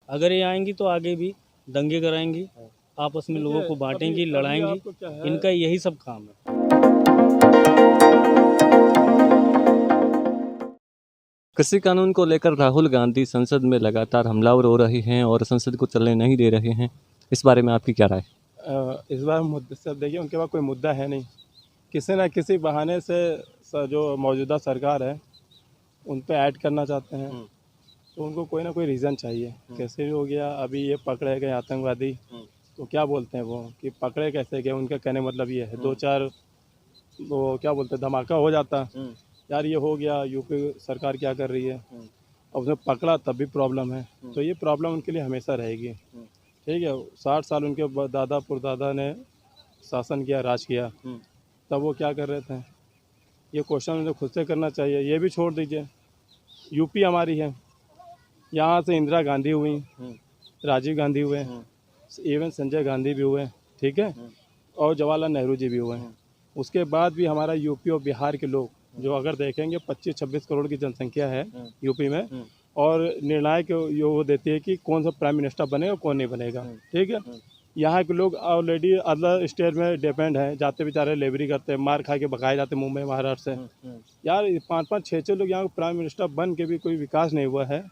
अगर ये आएंगी तो आगे भी दंगे कराएंगी, आपस में लोगों को बांटेंगी, लड़ाएंगी। इनका यही सब काम है। कृषि कानून को लेकर राहुल गांधी संसद में लगातार हमलावर हो रहे हैं और संसद को चलने नहीं दे रहे हैं। इस बारे में आपकी क्या राय? इस बार मुद्दे से देखिए, उनके पास कोई मुद्दा है नहीं। किसी न किसी बहाने से जो मौजूदा सरकार है उन पे ऐड करना चाहते हैं, तो उनको कोई ना कोई रीज़न चाहिए। कैसे भी हो गया, अभी ये पकड़े गए आतंकवादी, तो क्या बोलते हैं वो कि पकड़े कैसे गए, उनका कहने मतलब ये है दो चार वो क्या बोलते हैं धमाका हो जाता, यार ये हो गया, यूपी सरकार क्या कर रही है, अब उसने पकड़ा तब भी प्रॉब्लम है। तो ये प्रॉब्लम उनके लिए हमेशा रहेगी। ठीक है, 60 साल उनके दादा परदादा ने शासन किया, राज किया, तब वो क्या कर रहे थे, ये क्वेश्चन उन्हें खुद से करना चाहिए। ये भी छोड़ दीजिए, यूपी हमारी है, यहाँ से इंदिरा गांधी हुई, राजीव गांधी हुए, इवन संजय गांधी भी हुए, ठीक है, और जवाहरलाल नेहरू जी भी हुए हैं। उसके बाद भी हमारा यूपी और बिहार के लोग जो अगर देखेंगे 25-26 करोड़ की जनसंख्या है यूपी में, और निर्णायक ये वो देती है कि कौन सा प्राइम मिनिस्टर बनेगा कौन नहीं बनेगा। ठीक है, यहाँ के लोग ऑलरेडी अदर स्टेट में डिपेंड हैं, जाते बेचारे लेबरी करते हैं, मार खा के भगाए जाते हैं मुंबई महाराष्ट्र से। यार 5-5 6-6 लोग यहाँ प्राइम मिनिस्टर बन के भी कोई विकास नहीं हुआ है।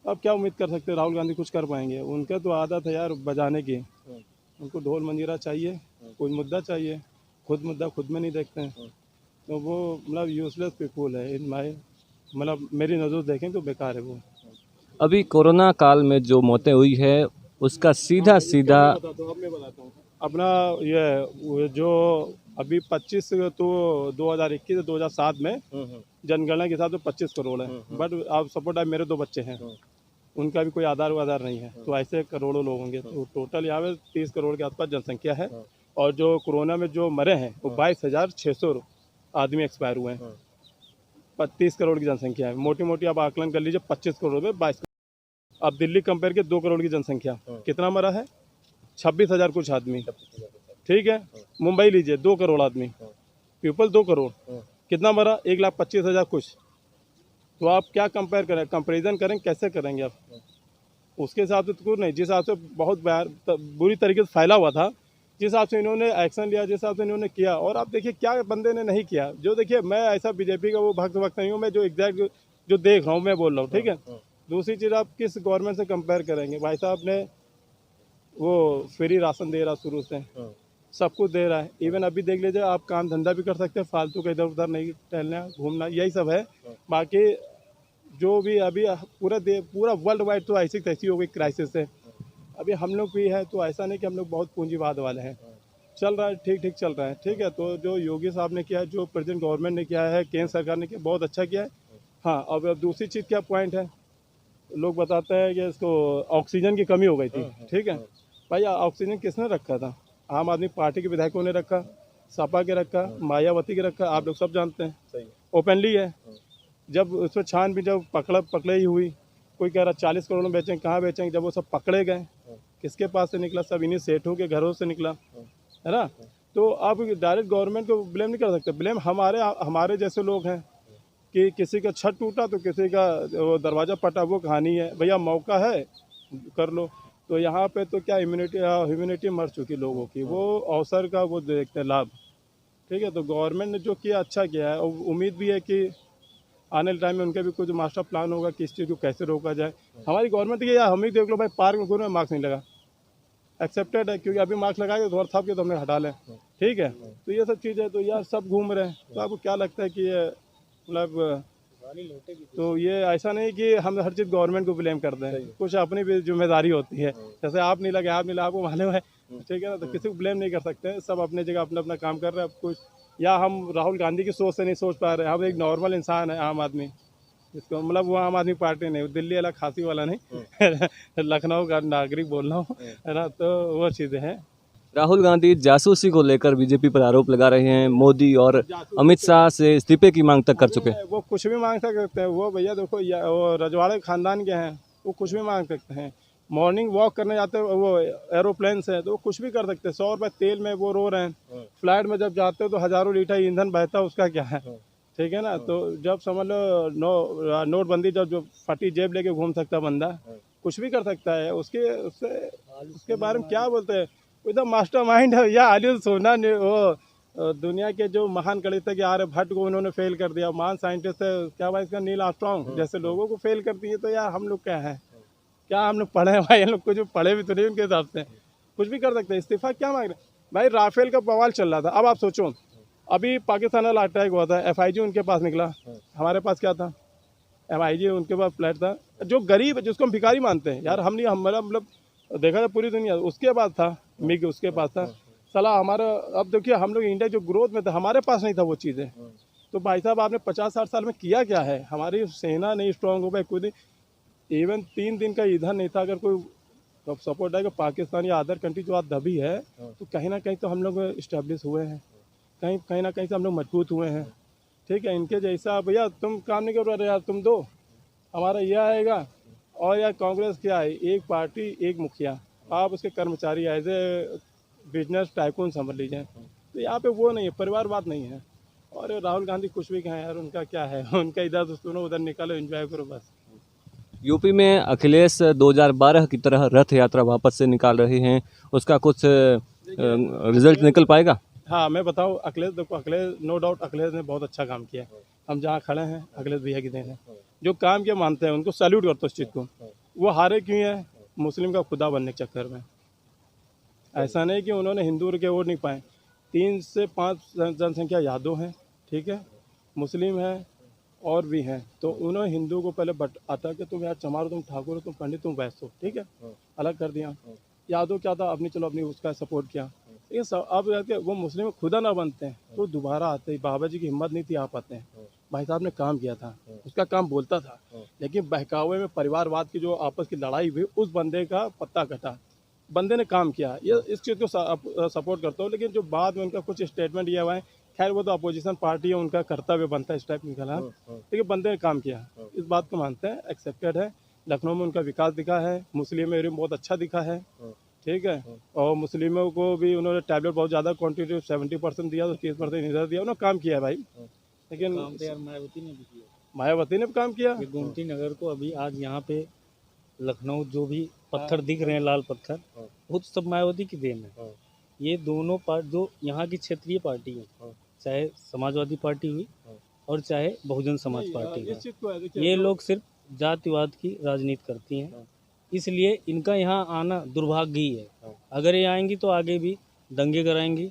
अब क्या उम्मीद कर सकते हैं राहुल गांधी कुछ कर पाएंगे? उनका तो आदत है यार बजाने की, उनको ढोल मंजीरा चाहिए, कोई मुद्दा चाहिए, खुद मुद्दा खुद में नहीं देखते हैं। तो वो मतलब यूजलेस पीपुल है इन माय, मतलब मेरी नज़र देखें तो बेकार है वो। अभी कोरोना काल में जो मौतें हुई है उसका सीधा सीधा मैं बताता हूँ अपना ये जो अभी 25 तो 2021 2007 में जनगणना के हिसाब से 25 करोड़ है, बट आप सपोर्ट है मेरे 2 बच्चे हैं, उनका भी कोई आधार वाधार नहीं है, तो ऐसे करोड़ों लोग होंगे। तो टोटल यहाँ पे 30 करोड़ के आसपास जनसंख्या है, और जो कोरोना में जो मरे हैं वो 22,600 आदमी एक्सपायर हुए हैं। 30 करोड़ की जनसंख्या है, मोटी मोटी आप आकलन कर लीजिए, 25 करोड़ में 22 करोड़। अब दिल्ली कंपेयर के 2 करोड़ की जनसंख्या, कितना मरा है? 26,000 कुछ आदमी। ठीक है, मुंबई लीजिए 2 करोड़ आदमी, पीपल 2 करोड़, कितना मरा? 1,25,000 कुछ। तो आप क्या कंपेयर करें, कंपेरिजन करें, कैसे करेंगे आप? उसके हिसाब से तो कुछ नहीं, जिस हिसाब से बहुत बुरी तरीके से फैला हुआ था, जिस हिसाब से इन्होंने एक्शन लिया, जिस हिसाब से इन्होंने किया, और आप देखिए क्या बंदे ने नहीं किया। जो देखिए, मैं ऐसा बीजेपी का वो भक्त नहीं हूँ, मैं जो एग्जैक्ट जो देख रहा हूँ मैं बोल रहा हूँ। ठीक है, दूसरी चीज़, आप किस गवर्नमेंट से कंपेयर करेंगे? भाई साहब ने वो फ्री राशन दे रहा शुरू से, सब कुछ दे रहा है। इवन अभी देख लीजिए, आप काम धंधा भी कर सकते हैं, फालतू का इधर उधर नहीं टहलना घूमना, यही सब है। बाकी जो भी अभी पूरा वर्ल्ड वाइड तो ऐसी तैसी हो गई क्राइसिस है, अभी हम लोग भी है, तो ऐसा नहीं कि हम लोग बहुत पूंजीवाद वाले हैं, चल रहा है, ठीक ठीक चल रहा है। ठीक है, तो जो योगी साहब ने किया है, जो प्रेजेंट गवर्नमेंट ने किया है, केंद्र सरकार ने किया, बहुत अच्छा किया है। हाँ, अब दूसरी चीज़ क्या पॉइंट है, लोग बताते हैं कि इसको ऑक्सीजन की कमी हो गई थी। ठीक है भाई, ऑक्सीजन किसने रखा था? आम आदमी पार्टी के विधायकों ने रखा, सपा के रखा, मायावती के रखा, आप लोग सब जानते हैं, ओपनली है। जब उसमें छान भी जब पकड़े ही हुई, कोई कह रहा 40 करोड़ में बेचेंगे, कहाँ बेचेंगे? जब वो सब पकड़े गए, किसके पास से निकला? सब इन्हीं सेठों के घरों से निकला, है ना? तो आप डायरेक्ट गवर्नमेंट को ब्लेम नहीं कर सकते, ब्लेम हमारे जैसे लोग हैं कि किसी का छत टूटा तो किसी का वो दरवाज़ा फटा, वो कहानी है। भैया मौका है, कर लो। तो यहाँ पे तो क्या ह्यूमैनिटी मर चुकी लोगों की, वो अवसर का वो देखते हैं लाभ। ठीक है, तो गवर्नमेंट ने जो किया अच्छा किया है, और उम्मीद भी है कि आने वाले टाइम में उनका भी कुछ मास्टर प्लान होगा कि इस चीज़ को कैसे रोका जाए। हमारी गवर्नमेंट की या हम ही देख लो भाई, पार्क में घूमने में मार्क्स नहीं लगा, एक्सेप्टेड है, क्योंकि अभी मार्क्स लगाएंगे तो थाप के तो हमने हटा लें। ठीक है, तो ये सब चीज़ है, तो यार सब घूम रहे हैं। तो आपको क्या लगता है कि ये मतलब, तो ये ऐसा नहीं कि हम हर चीज़ गवर्नमेंट को ब्लेम कर दें, कुछ अपनी भी जिम्मेदारी होती है। जैसे आप नहीं लगे, आपको मालूम है, ठीक है ना, तो किसी को ब्लेम नहीं कर सकते, सब अपने जगह अपना अपना काम कर रहे हैं। अब कुछ, या हम राहुल गांधी की सोच से नहीं सोच पा रहे, हम एक नॉर्मल इंसान है, आम आदमी, इसको मतलब वो आम आदमी पार्टी नहीं, दिल्ली वाला खांसी वाला नहीं लखनऊ का नागरिक बोल रहा हूँ, है ना? तो वो चीज़ें हैं। राहुल गांधी जासूसी को लेकर बीजेपी पर आरोप लगा रहे हैं। मोदी और अमित शाह से इस्तीफे की मांग तक कर चुके हैं। वो कुछ भी मांग सकते हैं, वो भैया देखो, वो रजवाड़े खानदान के हैं, वो कुछ भी मांग सकते हैं। मॉर्निंग वॉक करने जाते हैं, वो एरोप्लेन से, तो वो कुछ भी कर सकते हैं। 100 रुपये तेल में वो रो रहे हैं, फ्लाइट में जब जाते हो तो हज़ारों लीटर ईंधन बहता है, उसका क्या है? ठीक है ना? तो जब समझ लो नोटबंदी, जब जो फटी जेब लेके घूम सकता बंदा, कुछ भी कर सकता है। उसके बारे में क्या बोलते हैं, वो एकदम मास्टरमाइंड है। या आलिस सोना ने वो दुनिया के जो महान गणितज्ञ आर्यभट्ट को उन्होंने फेल कर दिया। महान साइंटिस्ट है क्या भाई इसका, नील आर्मस्ट्रांग जैसे लोगों को फेल कर दिए, तो यार हम लोग क्या है, क्या हम लोग पढ़े हैं भाई? हम लोग कुछ पढ़े भी तो नहीं उनके हिसाब से, कुछ भी कर सकते हैं। इस्तीफा क्या मांग रहे भाई? राफेल का बवाल चल रहा था, अब आप सोचो, अभी पाकिस्तान वाला अटैक हुआ था, FIG उनके पास निकला, हमारे पास क्या था? FIG उनके पास फ्लैट था। जो गरीब जिसको हम भिखारी मानते हैं यार, हम नहीं, हमारा मतलब देखा था पूरी दुनिया, उसके पास था मिग, उसके पास था सला हमारा। अब देखिए हम लोग इंडिया जो ग्रोथ में था, हमारे पास नहीं था वो चीज़ें। तो भाई साहब आपने 50-60 साल में किया क्या है? हमारी सेना नहीं स्ट्रांग हो पाई, खुद इवन 3 दिन का ईंधन नहीं था। अगर कोई सपोर्ट है कि पाकिस्तान या अदर कंट्री जो आज दबी है, तो कहीं ना कहीं तो हम लोग इस्टेब्लिश हुए हैं, कहीं ना कहीं से हम लोग मजबूत हुए हैं। ठीक है, इनके जैसा भैया तुम काम नहीं कर रहे यार, तुम दो, हमारा यह आएगा। और यार कांग्रेस क्या है, एक पार्टी एक मुखिया, आप उसके कर्मचारी एज ए बिजनेस टाइकून समझ लीजिए। तो यहाँ पे वो नहीं है, परिवारवाद नहीं है। और राहुल गांधी कुछ भी कहें यार, उनका क्या है, उनका इधर तो सुनो उधर निकालो, एंजॉय करो बस। यूपी में अखिलेश 2012 की तरह रथ यात्रा वापस से निकाल रहे हैं, उसका कुछ रिजल्ट निकल पाएगा? हाँ मैं बताऊँ, अखिलेश देखो, अखिलेश नो डाउट अखिलेश ने बहुत अच्छा काम किया। हम जहाँ खड़े हैं अखिलेश भैया की देन है, जो काम किया मानते हैं, उनको सैल्यूट करते उस चीज़ को। वो हारे क्यों है? मुस्लिम का खुदा बनने के चक्कर में। ऐसा नहीं कि उन्होंने हिंदू के वोट नहीं पाए। 3 से 5 जनसंख्या यादव हैं, ठीक है, मुस्लिम हैं और भी हैं। तो उन्होंने हिंदू को पहले बट आता कि तुम यार चमार, तुम ठाकुर हो, तुम पंडित, तुम वैश्य हो, ठीक है, अलग कर दिया। यादव क्या था, अपनी चलो अपनी उसका सपोर्ट किया। ये सब अब जाके वो मुस्लिम खुदा ना बनते हैं तो दोबारा आते हैं। बाबा जी की हिम्मत नहीं थी, आ पाते हैं। भाई साहब ने काम किया था, उसका काम बोलता था, लेकिन बहकावे में परिवारवाद की जो आपस की लड़ाई हुई, उस बंदे का पत्ता कटा। बंदे ने काम किया, ये इस चीज़ को सपोर्ट करता हूँ। लेकिन जो बाद में उनका कुछ स्टेटमेंट ये हुआ है, खैर वो तो अपोजिशन पार्टी है, उनका कर्तव्य बनता है इस टाइप निकला, लेकिन बंदे ने काम किया, इस बात को मानते हैं, एक्सेप्टेड है। लखनऊ में उनका विकास दिखा है, मुस्लिम एरिया में बहुत अच्छा दिखा है, ठीक है। और मुस्लिमों को भी उन्होंने टैबलेट बहुत ज़्यादा क्वान्टिटी 70% दिया, तो 30% इधर दिया, उन्होंने काम किया है भाई। लेकिन काम तो यार मायावती ने भी किया, मायावती ने भी काम किया। ये गोमती नगर को अभी आज यहाँ पे लखनऊ जो भी पत्थर दिख रहे हैं, लाल पत्थर, वो तो सब मायावती की देन है। ये दोनों पार्टी जो यहाँ की क्षेत्रीय पार्टी है, चाहे समाजवादी पार्टी हुई और चाहे बहुजन समाज पार्टी इस चीज़ को है, हुई, देखिए, ये लोग सिर्फ जातिवाद की राजनीति करती हैं। इसलिए इनका यहाँ आना दुर्भाग्य ही है। अगर ये आएंगी तो आगे भी दंगे कराएंगी,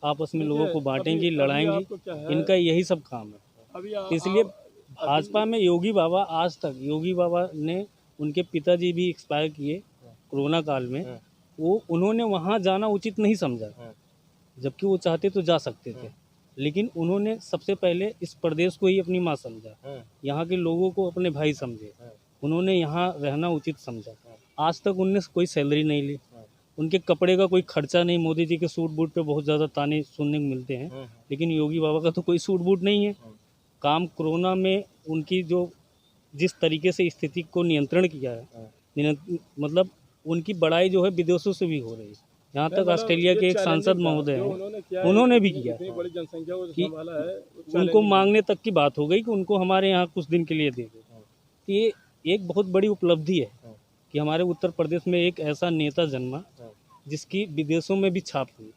आपस में लोगों को बांटेंगी, लड़ाएंगी, आपको क्या है, इनका यही सब काम है। अभी इसलिए भाजपा में योगी बाबा, आज तक योगी बाबा ने, उनके पिताजी भी एक्सपायर किए कोरोना काल में, वो उन्होंने वहाँ जाना उचित नहीं समझा, जबकि वो चाहते तो जा सकते थे। लेकिन उन्होंने सबसे पहले इस प्रदेश को ही अपनी माँ समझा, यहाँ के लोगों को अपने भाई समझे, उन्होंने यहाँ रहना उचित समझा। आज तक उनने कोई सैलरी नहीं ली, उनके कपड़े का कोई खर्चा नहीं। मोदी जी के सूट बूट पे बहुत ज़्यादा ताने सुनने को मिलते हैं, लेकिन योगी बाबा का तो कोई सूट बूट नहीं है। काम कोरोना में उनकी जो जिस तरीके से स्थिति को नियंत्रण किया है, मतलब उनकी बड़ाई जो है विदेशों से भी हो रही है। यहाँ तक ऑस्ट्रेलिया के एक सांसद महोदय हैं, उन्होंने भी किया बड़ी जनसंख्या को कि संभाला है, उनको मांगने तक की बात हो गई कि उनको हमारे यहाँ कुछ दिन के लिए दे दो। ये एक बहुत बड़ी उपलब्धि है कि हमारे उत्तर प्रदेश में एक ऐसा नेता जन्मा जिसकी विदेशों में भी छाप हुई।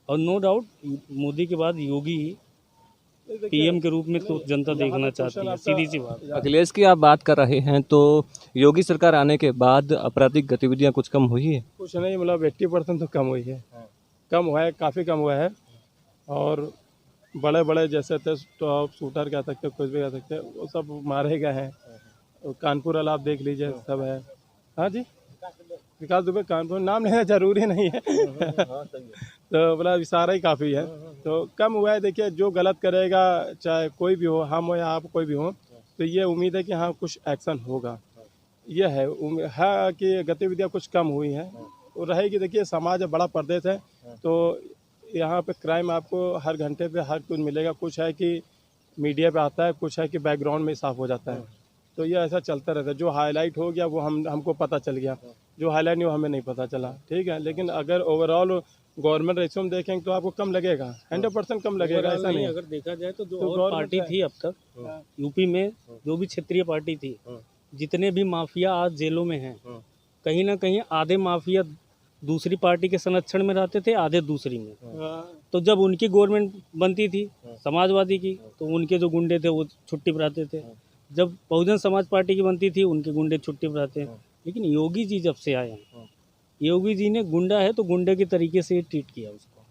और नो डाउट मोदी के बाद योगी ही PM के रूप में तो जनता देखना चाहती है, सीधी सी बात। अखिलेश की आप बात कर रहे हैं, तो योगी सरकार आने के बाद आपराधिक गतिविधियां कुछ कम हुई है? कुछ नहीं, मतलब 80% तो कम हुई है, कम हुआ है, काफ़ी कम हुआ है। और बड़े बड़े जैसे थे टॉप शूटर कह सकते, कुछ भी कह सकते, वो सब मारे गए हैं। कानपुर वाला आप देख लीजिए, सब है। हाँ जी, विकास दुबे कानपुर, नाम लेना जरूरी नहीं है तो बोला इशारा ही काफ़ी है, तो कम हुआ है। देखिए जो गलत करेगा, चाहे कोई भी हो, हम हो या आप कोई भी हो, तो ये उम्मीद है कि हाँ कुछ एक्शन होगा। ये है कि गतिविधियाँ कुछ कम हुई हैं और रहेगी। देखिए समाज बड़ा प्रदेश है, तो यहाँ पे क्राइम आपको हर घंटे पे हर कुछ मिलेगा। कुछ है कि मीडिया पे आता है, कुछ है कि बैकग्राउंड में साफ हो जाता है। तो ये ऐसा चलता रहता है। जो हाईलाइट हो गया वो हमको पता चल गया, जो हाईलाइट नहीं हो हमें नहीं पता चला, ठीक है। लेकिन अगर ओवरऑल गवर्नमेंट रेशियो में देखेंगे तो आपको कम लगेगा, 100% कम लगेगा, ऐसा नहीं। अगर देखा जाए तो जो और पार्टी थी अब तक यूपी में, जो भी क्षेत्रीय पार्टी थी, जितने भी माफिया आज जेलों में हैं, कहीं ना कहीं आधे माफिया दूसरी पार्टी के संरक्षण में रहते थे, आधे दूसरी में। तो जब उनकी गवर्नमेंट बनती थी समाजवादी की, तो उनके जो गुंडे थे वो छुट्टी पर रहते थे। जब बहुजन समाज पार्टी की बनती थी, उनके गुंडे छुट्टी पर रहते हैं। लेकिन योगी जी जब से आए हैं, योगी जी ने गुंडा है तो गुंडे के तरीके से ट्रीट किया उसको,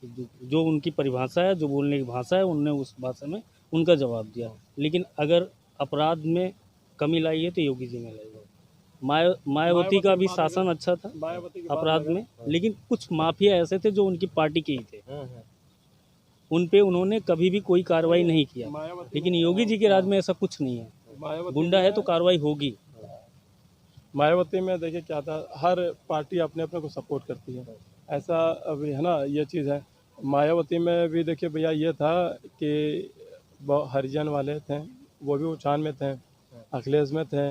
कि जो उनकी परिभाषा है, जो बोलने की भाषा है, उनने उस भाषा में उनका जवाब दिया। लेकिन अगर अपराध में कमी लाई है तो योगी जी ने लाई है। मायावती का भी शासन अच्छा था अपराध में, लेकिन कुछ माफिया ऐसे थे जो उनकी पार्टी के ही थे, उन पे उन्होंने कभी भी कोई कार्रवाई नहीं किया। लेकिन योगी जी के राज में ऐसा कुछ नहीं है, गुंडा है तो कार्रवाई होगी। मायावती में देखिए क्या था, हर पार्टी अपने अपने को सपोर्ट करती है, ऐसा अभी है ना, ये चीज़ है। मायावती में भी देखिए भैया ये था कि हरिजन वाले थे, वो भी उछान में थे, अखिलेश में थे,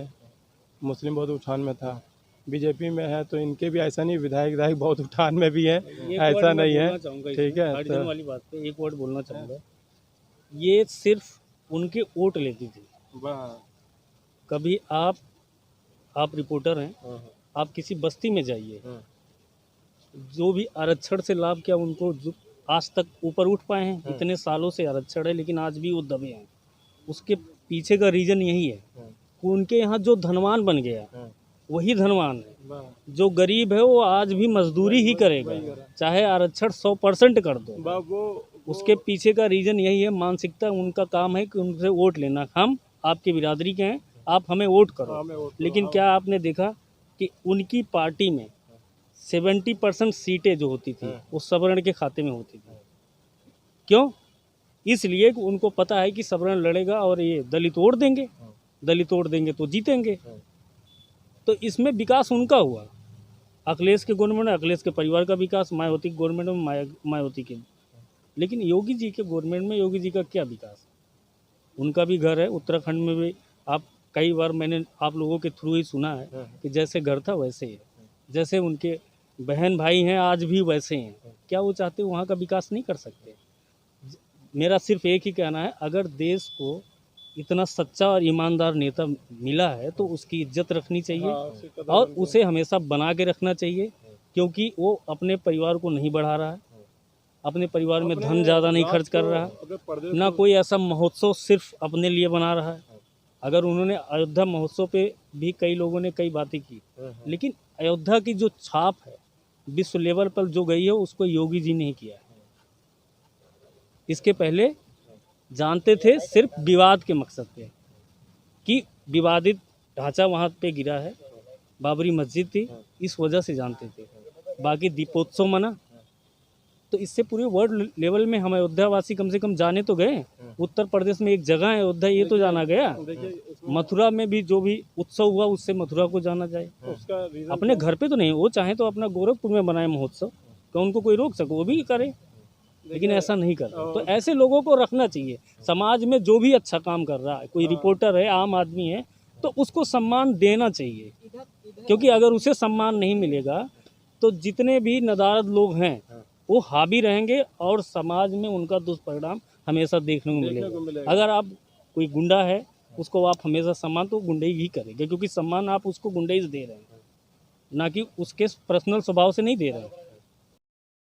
मुस्लिम बहुत उछान में था। बीजेपी में है तो इनके भी ऐसा नहीं, विधायक बहुत उठान में भी है, ऐसा नहीं है, ठीक है। हरिजन वाली बात पे एक वर्ड बोलना चाहूँगा, ये सिर्फ उनके वोट लेती थी। कभी आप रिपोर्टर हैं, आप किसी बस्ती में जाइए, जो भी आरक्षण से लाभ किया उनको, जो आज तक ऊपर उठ पाए हैं, इतने सालों से आरक्षण है लेकिन आज भी वो दबे हैं। उसके पीछे का रीजन यही है कि उनके यहाँ जो धनवान बन गया वही धनवान है, जो गरीब है वो आज भी मजदूरी ही करेगा, चाहे आरक्षण 100% कर दो। उसके पीछे का रीजन यही है, मानसिकता। उनका काम है कि उनसे वोट लेना, हम आपकी बिरादरी के हैं, आप हमें वोट करो। लेकिन क्या आपने देखा कि उनकी पार्टी में 70% सीटें जो होती थी वो सवर्ण के खाते में होती थी। क्यों? इसलिए कि उनको पता है कि सवर्ण लड़ेगा और ये दलित वोट देंगे, दलित वोट देंगे तो जीतेंगे। तो इसमें विकास उनका हुआ। अखिलेश के गवर्नमेंट में अखिलेश के परिवार का विकास, मायावती के गवर्नमेंट में मायावती के। लेकिन योगी जी के गवर्नमेंट में योगी जी का क्या विकास? उनका भी घर है उत्तराखंड में भी। आप कई बार मैंने आप लोगों के थ्रू ही सुना है कि जैसे घर था वैसे ही है, जैसे उनके बहन भाई हैं आज भी वैसे हैं। क्या वो चाहते वहाँ का विकास नहीं कर सकते? मेरा सिर्फ एक ही कहना है, अगर देश को इतना सच्चा और ईमानदार नेता मिला है तो उसकी इज्जत रखनी चाहिए और उसे हमेशा बना के रखना चाहिए, क्योंकि वो अपने परिवार को नहीं बढ़ा रहा है, अपने परिवार में धन ज़्यादा नहीं खर्च कर रहा है, ना कोई ऐसा महोत्सव सिर्फ अपने लिए बना रहा है। अगर उन्होंने अयोध्या महोत्सव पे भी कई लोगों ने कई बातें की, लेकिन अयोध्या की जो छाप है विश्व लेवल पर जो गई है उसको योगी जी ने किया है। इसके पहले जानते थे सिर्फ विवाद के मकसद पे कि विवादित ढांचा वहाँ पे गिरा है, बाबरी मस्जिद थी, इस वजह से जानते थे। बाकी दीपोत्सव मना, तो इससे पूरे वर्ल्ड लेवल में हम अयोध्यावासी कम से कम जाने तो गए। उत्तर प्रदेश में एक जगह है अयोध्या, ये तो जाना गया। मथुरा में भी जो भी उत्सव हुआ उससे मथुरा को जाना जाए। अपने घर पे तो नहीं, वो चाहे तो अपना गोरखपुर में बनाए महोत्सव, क्या उनको कोई रोक सके? वो भी करे, लेकिन ऐसा नहीं कर रहा। तो ऐसे लोगों को रखना चाहिए। समाज में जो भी अच्छा काम कर रहा है, कोई रिपोर्टर है, आम आदमी है, तो उसको सम्मान देना चाहिए, क्योंकि अगर उसे सम्मान नहीं मिलेगा तो जितने भी नदारद लोग हैं वो हावी रहेंगे और समाज में उनका दुष्परिणाम हमेशा देखने को मिलेगा। अगर आप कोई गुंडा है उसको आप हमेशा सम्मान तो गुंडे ही करेंगे, क्योंकि सम्मान आप उसको गुंडे ही दे रहे हैं, ना कि उसके पर्सनल स्वभाव से नहीं दे रहे हैं।